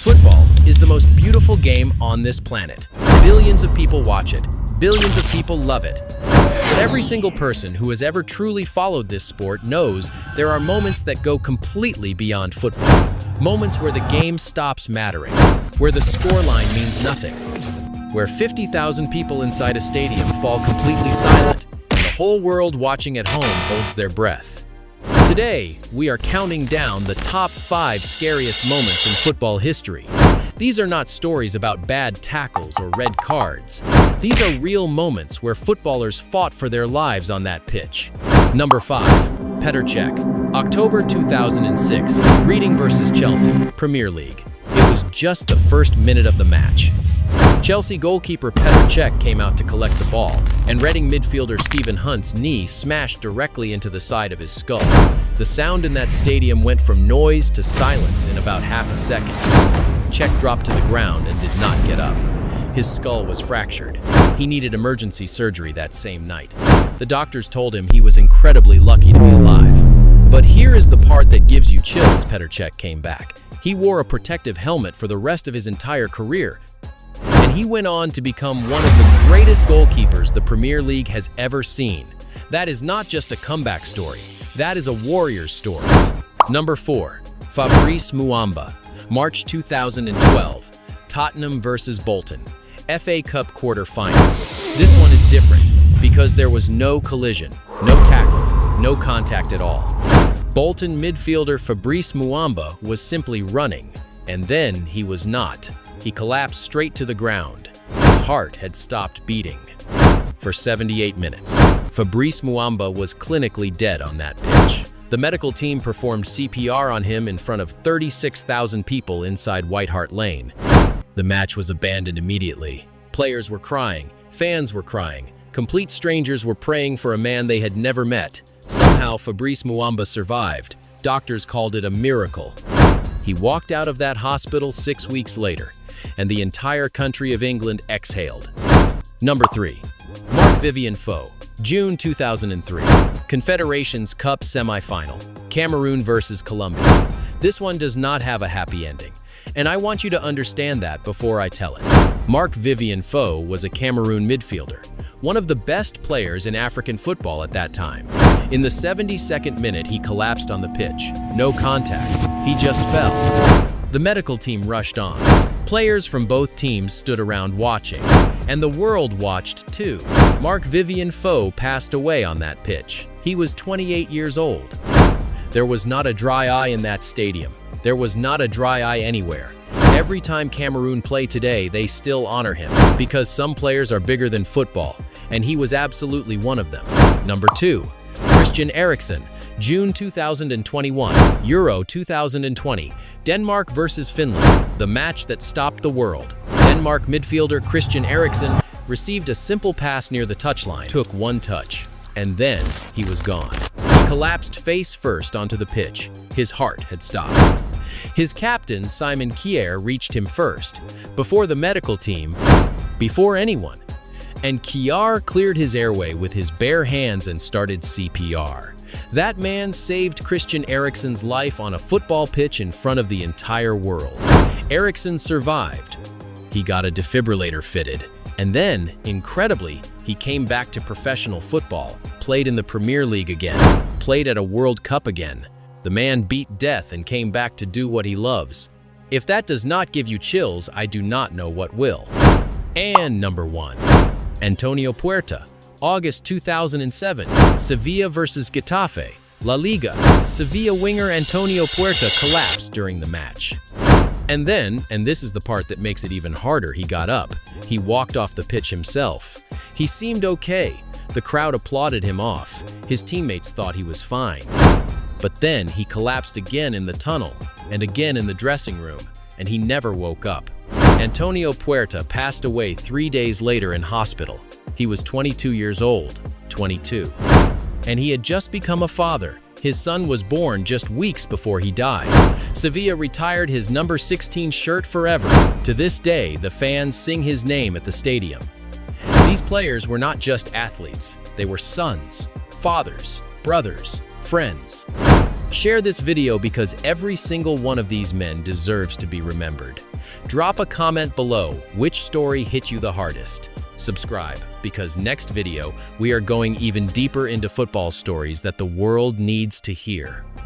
Football is the most beautiful game on this planet. Billions of people watch it. Billions of people love it. But every single person who has ever truly followed this sport knows there are moments that go completely beyond football. Moments where the game stops mattering, where the scoreline means nothing, where 50,000 people inside a stadium fall completely silent, and the whole world watching at home holds their breath. Today, we are counting down the top 5 scariest moments in football history. These are not stories about bad tackles or red cards. These are real moments where footballers fought for their lives on that pitch. Number 5. Petr Cech. October 2006, Reading vs Chelsea, Premier League. It was just the first minute of the match. Chelsea goalkeeper Petr Cech came out to collect the ball, and Reading midfielder Stephen Hunt's knee smashed directly into the side of his skull. The sound in that stadium went from noise to silence in about half a second. Cech dropped to the ground and did not get up. His skull was fractured. He needed emergency surgery that same night. The doctors told him he was incredibly lucky to be alive. But here is the part that gives you chills. Petr Cech came back. He wore a protective helmet for the rest of his entire career. And he went on to become one of the greatest goalkeepers the Premier League has ever seen. That is not just a comeback story. That is a warrior's story. Number 4. Fabrice Muamba. March 2012. Tottenham vs Bolton. FA Cup quarter-final. This one is different because there was no collision, no tackle, no contact at all. Bolton midfielder Fabrice Muamba was simply running, and then he was not. He collapsed straight to the ground. His heart had stopped beating. For 78 minutes, Fabrice Muamba was clinically dead on that pitch. The medical team performed CPR on him in front of 36,000 people inside White Hart Lane. The match was abandoned immediately. Players were crying, fans were crying, complete strangers were praying for a man they had never met. Somehow Fabrice Muamba survived. Doctors called it a miracle. He walked out of that hospital 6 weeks later, and the entire country of England exhaled. Number 3. Marc-Vivien Foe. June 2003. Confederations Cup semi-final. Cameroon vs Colombia. This one does not have a happy ending, and I want you to understand that before I tell it. Marc-Vivien Foe was a Cameroon midfielder, one of the best players in African football at that time. In the 72nd minute, he collapsed on the pitch. No contact. He just fell. The medical team rushed on. Players from both teams stood around watching, and the world watched too. Marc-Vivien Foe passed away on that pitch. He was 28 years old. There was not a dry eye in that stadium. There was not a dry eye anywhere. Every time Cameroon play today, they still honor him, because some players are bigger than football, and he was absolutely one of them. Number 2. Christian Eriksen. June 2021, Euro 2020, Denmark vs Finland, the match that stopped the world. Denmark midfielder Christian Eriksen received a simple pass near the touchline, took one touch, and then he was gone. He collapsed face first onto the pitch. His heart had stopped. His captain, Simon Kjær, reached him first, before the medical team, before anyone. And Kjær cleared his airway with his bare hands and started CPR. That man saved Christian Eriksen's life on a football pitch in front of the entire world. Eriksen survived. He got a defibrillator fitted, and then, incredibly, he came back to professional football, played in the Premier League again, played at a World Cup again. The man beat death and came back to do what he loves. If that does not give you chills, I do not know what will. And number 1. Antonio Puerta. August 2007, Sevilla vs Getafe, La Liga. Sevilla winger Antonio Puerta collapsed during the match. And then, and this is the part that makes it even harder, he got up. He walked off the pitch himself. He seemed okay. The crowd applauded him off. His teammates thought he was fine. But then he collapsed again in the tunnel, and again in the dressing room, and he never woke up. Antonio Puerta passed away 3 days later in hospital. He was 22 years old, 22. And he had just become a father. His son was born just weeks before he died. Sevilla retired his number 16 shirt forever. To this day, the fans sing his name at the stadium. These players were not just athletes. They were sons, fathers, brothers, friends. Share this video because every single one of these men deserves to be remembered. Drop a comment below which story hit you the hardest. Subscribe, because next video we are going even deeper into football stories that the world needs to hear.